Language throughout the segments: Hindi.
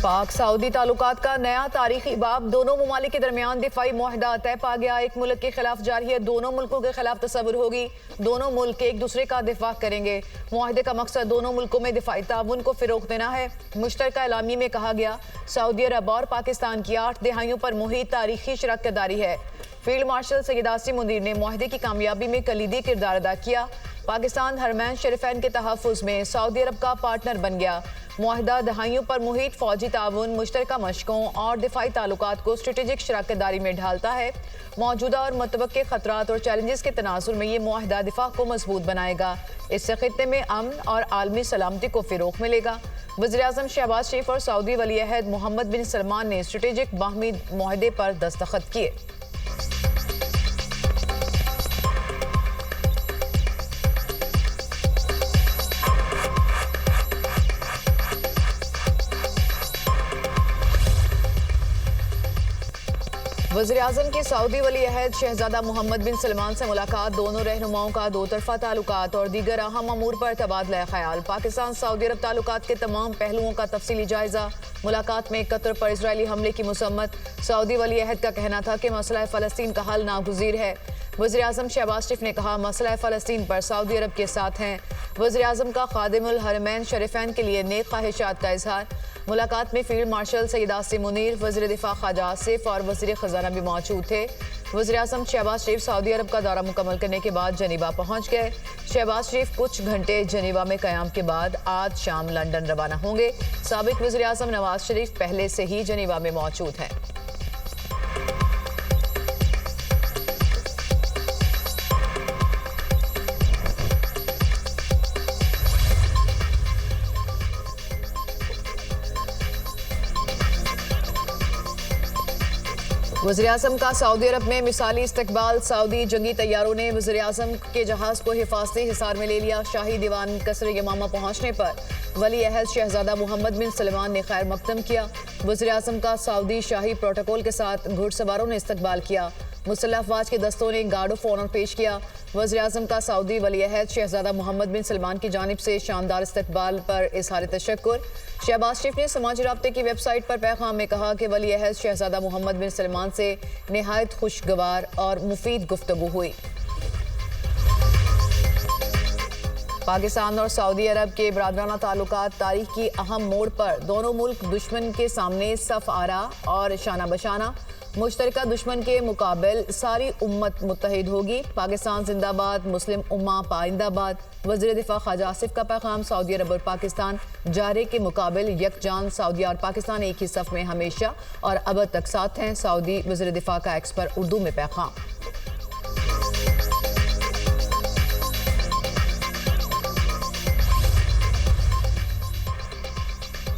पाक सऊदी ताल्लुकात का नया तारीखी बाब, दोनों ममालिक के दरमियान दिफाई मुआहदा तय पा गया। एक मुल्क के खिलाफ जारी है, दोनों मुल्कों के खिलाफ तस्वुर होगी। दोनों मुल्क एक दूसरे का दिफा करेंगे। मुआहदे का मकसद दोनों मुल्कों में दिफाई ताउन को फिरोग देना है। मुश्तरका एलामी में कहा गया, सऊदी अरब और पाकिस्तान की 8 दहाइयों पर मुहित तारीखी शराकतदारी है। फील्ड मार्शल सैयद आसिम मुनीर ने मुआहदे की कामयाबी में कलीदी किरदार अदा किया। पाकिस्तान हरमैन शरीफैन के तहफ़्फ़ुज़ में सऊदी अरब का पार्टनर बन गया। मुआहदा दहाइयों पर मुहित फौजी ताउन, मुश्तरका मशकों और दिफाई ताल्लुकात को स्ट्रेटेजिक शराकतदारी में ढालता है। मौजूदा और मुतवक्के खतरात और चैलेंजेस के तनाजुर में ये मुआहदा दिफा को मजबूत बनाएगा। इससे खित्ते में अमन और आलमी सलामती को फिरोग मिलेगा। वज़ीर-ए-आज़म शहबाज शरीफ और सऊदी वली-ए-अहद मोहम्मद बिन सलमान ने स्ट्रेटेजिक बाहमी मुआहदे पर दस्तखत किए। वज़ीर-ए-आज़म की सऊदी वली-ए-अहद शहजादा मोहम्मद बिन सलमान से मुलाकात, दोनों रहनुमाओं का दो तरफा ताल्लुकात और दीगर अहम अमूर पर तबादला ख्याल। पाकिस्तान सऊदी अरब ताल्लुकात के तमाम पहलुओं का तफसीली जायजा। मुलाकात में कतर पर इजरायली हमले की मुसम्मत। सऊदी वली-ए-अहद का कहना था कि मसला फ़लस्तीन का हल नागुज़ीर है। वज़ीर-ए-आज़म शहबाज शरीफ ने कहा, मसला फ़लस्तीन पर सऊदी अरब के साथ हैं। वज़ीर-ए-आज़म का खादिमुल हरमैन शरीफैन के लिए नेक ख्वाहिशात का इजहार। मुलाकात में फील्ड मार्शल सैयद आसिम मुनीर, वज़ीर दिफा ख्वाजा आसिफ और वज़ीर ख़ज़ाना भी मौजूद थे। वज़ीर-ए-आज़म शहबाज शरीफ सऊदी अरब का दौरा मुकम्मल करने के बाद जनीवा पहुँच गए। शहबाज शरीफ कुछ घंटे जनीवा में क़याम के बाद आज शाम लंदन रवाना होंगे। साबिक़ वज़ीर-ए-आज़म नवाज शरीफ पहले से ही जनीवा में मौजूद हैं। वज़ीर-ए-आज़म का सऊदी अरब में मिसाली इस्तकबाल। सऊदी जंगी तैयारों ने वज़ीर-ए-आज़म के जहाज़ को हिफाजती हिसार में ले लिया। शाही दीवान कसर यमामा पहुँचने पर वली-ए-अहद शहजादा मोहम्मद बिन सलमान ने खैर मकदम किया। वज़ीर-ए-आज़म का सऊदी शाही प्रोटोकॉल के साथ घुड़सवारों ने इस्तकबाल किया। मुसल्लह अफवाज के दस्तों ने गार्ड ऑफ ऑनर पेश किया। वज़ीर-ए-आज़म का सऊदी वली-ए-अहद शहजादा मोहम्मद बिन सलमान की जानिब से शानदार इस्तकबाल पर इज़हार तशक्कुर। शहबाज शरीफ ने समाजी राब्ते की वेबसाइट पर पैगाम में कहा कि वली-ए-अहद शहजादा मोहम्मद बिन सलमान से निहायत खुशगवार और मुफीद गुफ्तगू हुई। पाकिस्तान और सऊदी अरब के बरादराना ताल्लुकात तारीख की अहम मोड़ पर, दोनों मुल्क दुश्मन के सामने सफ आरा और शाना बशाना। मुश्तरका दुश्मन के मुकाबल सारी उम्मत मुत्तहिद होगी। पाकिस्तान जिंदाबाद, मुस्लिम उम्मा पाइंदाबाद। वज़ीर दिफा ख्वाजा आसिफ का पैगाम, सऊदी अरब और पाकिस्तान जारे के मुकाबल यकजान। सऊदी और पाकिस्तान एक ही सफ में हमेशा और अब तक साथ हैं। सऊदी वज़ीर दिफा का एक्स पर उर्दू में पैगाम।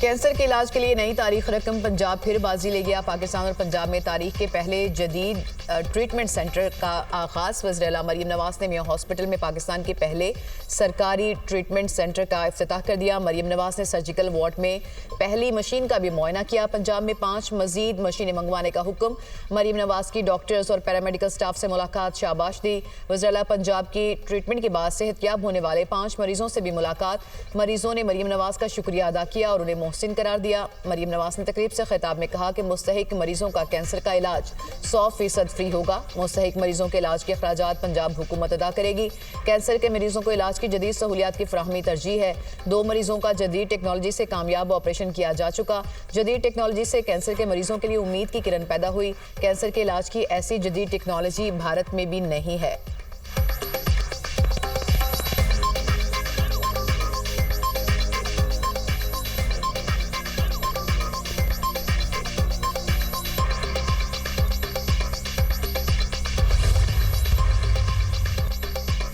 कैंसर के इलाज के लिए नई तारीख रकम, पंजाब फिर बाजी ले गया। पाकिस्तान और पंजाब में तारीख के पहले जदीद ट्रीटमेंट सेंटर का आगाज़। वज़ीर आला मरीम नवाज ने मियां हॉस्पिटल में पाकिस्तान के पहले सरकारी ट्रीटमेंट सेंटर का इफ्तिताह कर दिया। मरीम नवाज ने सर्जिकल वार्ड में पहली मशीन का भी मुआयना किया। पंजाब में 5 मजीद मशीनें मंगवाने का हुक्म। मरीम नवाज की डॉक्टर्स और पैरामेडिकल स्टाफ से मुलाकात, शाबाश दी। वज़ीर आला पंजाब की ट्रीटमेंट के बाद सेहतयाब होने वाले 5 मरीजों से भी मुलाकात। मरीजों ने मरीम नवाज का शुक्रिया अदा किया और उन्हें मोहसिन करार दिया। मरीम नवाज ने तकरीब से खिताब में कहा कि मुस्तहिक मरीजों का कैंसर का इलाज 100% फ्री होगा। मुस्तहिक मरीजों के इलाज के अखराजात पंजाब हुकूमत अदा करेगी। कैंसर के मरीजों को इलाज की जदीद सहूलियात की फराहमी तरजीह है। 2 मरीजों का जदीद टेक्नोलॉजी से कामयाब ऑपरेशन किया जा चुका। जदीद टेक्नोलॉजी से कैंसर के मरीजों के लिए उम्मीद की किरण पैदा हुई। कैंसर के इलाज की ऐसी जदीद टेक्नोलॉजी भारत में भी नहीं है।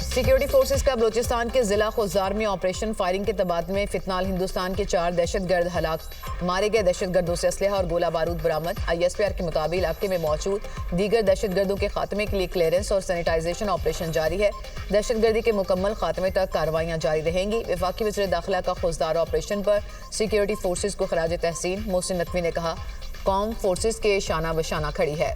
सिक्योरिटी फोर्सेस का बलूचिस्तान के जिला खुजार में ऑपरेशन फायरिंग के तबादले में फितनाल हिंदुस्तान के 4 दहशतगर्द हलाक। मारे गए दहशतगर्दों से असलहा और गोला बारूद बरामद। ISPR के मुताबिक इलाके में मौजूद दीगर दहशतगर्दों के खात्मे के लिए क्लियरेंस और सैनिटाइजेशन ऑपरेशन जारी है। दहशतगर्दी के मुकम्मल खात्मे तक कार्रवाइयाँ जारी रहेंगी। वफाकी वज़ीर दाखिला का खुशदार ऑपरेशन पर सिक्योरिटी फोर्सेस को खराज तहसीन। मोहसिन नकवी ने कहा, कौम फोर्सेस के शाना बशाना खड़ी है।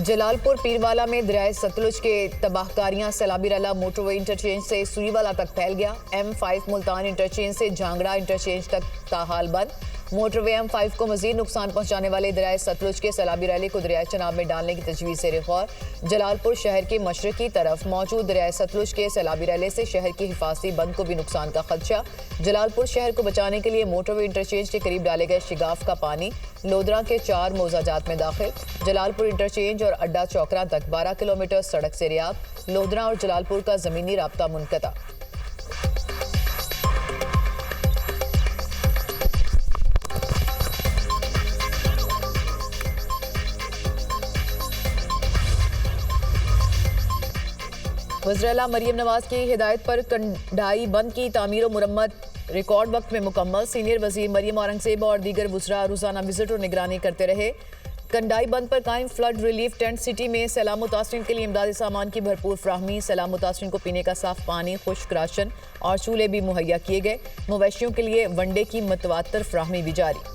जलालपुर पीरवाला में दरियाए सतलुज के तबाहकारियां सैलाबी रला मोटरवे इंटरचेंज से सुईवाला तक फैल गया। M5 मुल्तान इंटरचेंज से झांगड़ा इंटरचेंज तक ताहाल बंद। मोटरवे M5 को मजीद नुकसान पहुंचाने वाले दरियाए सतलुज के सैलाबी रैली को दरियाए चनाब में डालने की तजवीज़ से रिखौर। जलालपुर शहर के मशरकी तरफ मौजूद दरियाए सतलुज के सैलाबी रैली से शहर की हिफाजती बंद को भी नुकसान का खदशा। जलालपुर शहर को बचाने के लिए मोटरवे इंटरचेंज के करीब डाले गए शिगाफ का पानी लोधरा के 4 मौजाजात में दाखिल। जलालपुर इंटरचेंज और अड्डा चौकरा तक 12 किलोमीटर सड़क से रियाब। लोधरा और जलालपुर का जमीनी राब्ता मुनक़ता। वज़ीर-ए-आला मरियम नवाज की हिदायत पर कंडाई बंद की तामीर और मुरम्मत रिकॉर्ड वक्त में मुकम्मल। सीनियर वजीर मरियम औरंगजेब और दीगर वुज़रा रोजाना विजिट और निगरानी करते रहे। कंडाई बंद पर कायम फ्लड रिलीफ टेंट सिटी में सैलाब मुतासरीन के लिए इमदादी सामान की भरपूर फ्राहमी। सैलाब मुतासरीन को पीने का साफ पानी, खुश्क राशन और चूल्हे भी मुहैया किए गए। मवेशियों के लिए वनडे की मतवातर फ्राहमी भी जारी।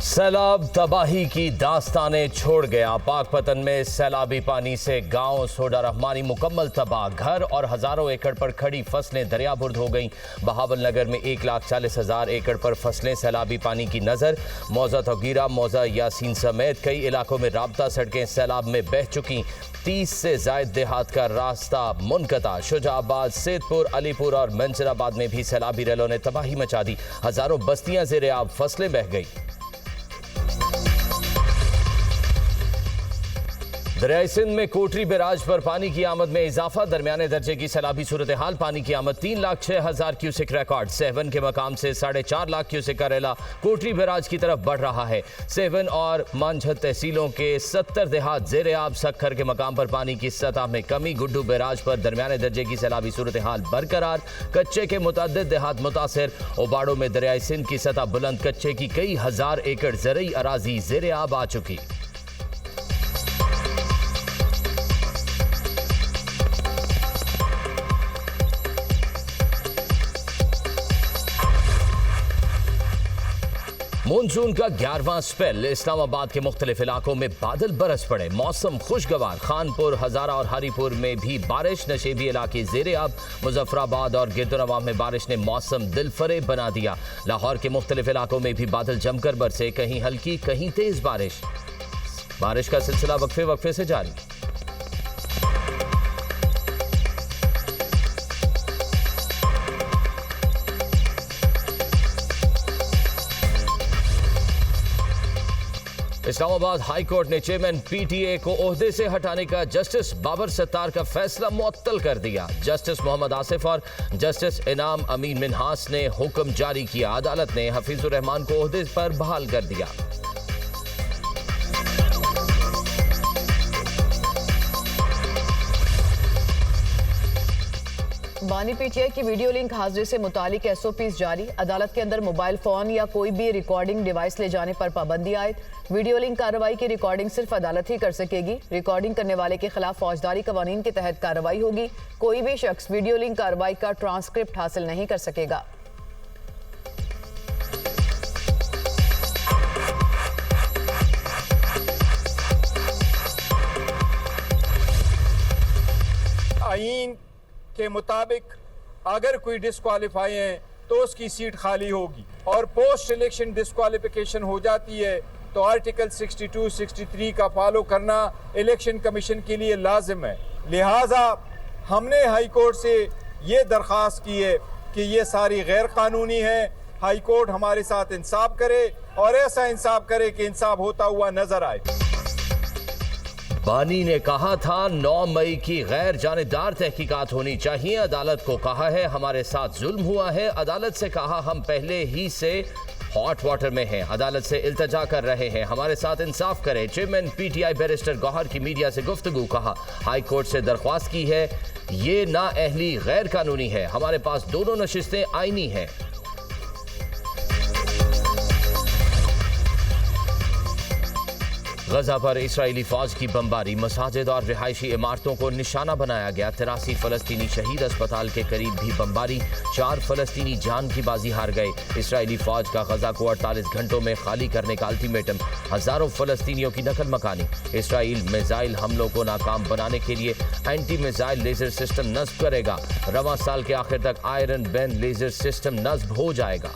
सैलाब तबाही की दास्तानें छोड़ गया। पाकपतन में सैलाबी पानी से गांव सोडा रहमानी मुकम्मल तबाह। घर और हजारों एकड़ पर खड़ी फसलें दरियाबुर्द हो गईं। बहावल नगर में 1,40,000 एकड़ पर फसलें सैलाबी पानी की नजर। मौजा तगीरा, मौजा यासीन समेत कई इलाकों में राब्ता सड़कें सैलाब में बह चुकी। 30 से जायद देहात का रास्ता मुनक़ता। शुजाबाद, सैदपुर, अलीपुर और मंजराबाद में भी सैलाबी रैलों ने तबाही मचा दी। हजारों बस्तियां ज़ेरे आब, फसलें बह गई। दरियाई सिंध में कोटरी बैराज पर पानी की आमद में इजाफा। दरमियाने दर्जे की सैलाबी सूरत हाल। पानी की आमद 3,06,000 क्यूसेक रिकॉर्ड। सेवन के मकाम से 4.5 लाख क्यूसेक का रेला कोटरी बैराज की तरफ बढ़ रहा है। सेवन और मांझत तहसीलों के 70 देहात ज़ेरे आब। सक्खर के मकाम पर पानी की सतह में कमी। गुड्डू बैराज पर दरमियाने दर्जे की सैलाबी सूरत हाल बरकरार। कच्चे के मुतअद्दिद देहात मुतासिर। ओबाड़ो में दरियाई सिंध की सतह बुलंद। कच्चे की कई हजार एकड़ ज़रई अराजी ज़ेरे आब आ चुकी। मानसून का 11वां स्पेल। इस्लामाबाद के मुख्तलिफ इलाकों में बादल बरस पड़े। मौसम खुशगवार। खानपुर, हजारा और हरीपुर में भी बारिश। नशेबी इलाके ज़ेरे आब। मुजफ्फराबाद और गिरदुनवा में बारिश ने मौसम दिलफरेब बना दिया। लाहौर के मुख्तलिफ इलाकों में भी बादल जमकर बरसे। कहीं हल्की, कहीं तेज बारिश। बारिश का सिलसिला वक्फे वक्फे से जारी। इस्लामाबाद हाई कोर्ट ने चेयरमैन पीटीए को ओहदे से हटाने का जस्टिस बाबर सत्तार का फैसला मुअत्तल कर दिया। जस्टिस मोहम्मद आसिफ और जस्टिस इनाम अमीन मिन्हास ने हुक्म जारी किया। अदालत ने हफीजुर रहमान को ओहदे पर बहाल कर दिया। बानी पीटीआई की वीडियो लिंक हाजिरी से मुतालिक SOPs जारी। अदालत के अंदर मोबाइल फोन या कोई भी रिकॉर्डिंग डिवाइस ले जाने पर पाबंदी आयद। वीडियो लिंक कार्रवाई की रिकॉर्डिंग सिर्फ अदालत ही कर सकेगी। रिकॉर्डिंग करने वाले के खिलाफ फौजदारी कवानीन के तहत कार्रवाई होगी। कोई भी शख्स वीडियो लिंक कार्रवाई का ट्रांसक्रिप्ट हासिल नहीं कर सकेगा। आईन के मुताबिक अगर कोई डिस्क्वालीफाई है तो उसकी सीट खाली होगी और पोस्ट इलेक्शन डिस्क्वालिफिकेशन हो जाती है तो आर्टिकल 62, 63 का फॉलो करना इलेक्शन कमीशन के लिए लाजिम है। लिहाजा हमने हाई कोर्ट से ये दरख्वास्त की है कि ये सारी गैर कानूनी है। हाई कोर्ट हमारे साथ इंसाफ करे और ऐसा इंसाफ करे कि इंसाफ होता हुआ नजर आए। बानी ने कहा था 9 मई की गैर जानिबदार तहकीकात होनी चाहिए। अदालत को कहा है हमारे साथ जुल्म हुआ है। अदालत से कहा हम पहले ही से हॉट वाटर में हैं। अदालत से इल्तजा कर रहे हैं हमारे साथ इंसाफ करें। चेयरमैन पीटीआई बैरिस्टर गौहर की मीडिया से गुफ्तगू। कहा हाई कोर्ट से दरख्वास्त की है, ये नाअहली गैर कानूनी है। हमारे पास दोनों नशिस्तें आईनी हैं। गजा पर इस्राएली फौज की बमबारी, मसाजिद और रिहायशी इमारतों को निशाना बनाया गया। 83 फलस्तीनी शहीद, अस्पताल के करीब भी बमबारी, 4 फलस्तीनी जान की बाजी हार गए। इस्राएली फौज का गजा को 48 घंटों में खाली करने का अल्टीमेटम, हजारों फलस्तीनियों की नकल मकानी। इसराइल मिसाइल हमलों को नाकाम बनाने के लिए एंटी मिसाइल लेजर सिस्टम नस्ब करेगा। रवां साल के आखिर तक आयरन बैन लेजर सिस्टम नस्ब हो जाएगा।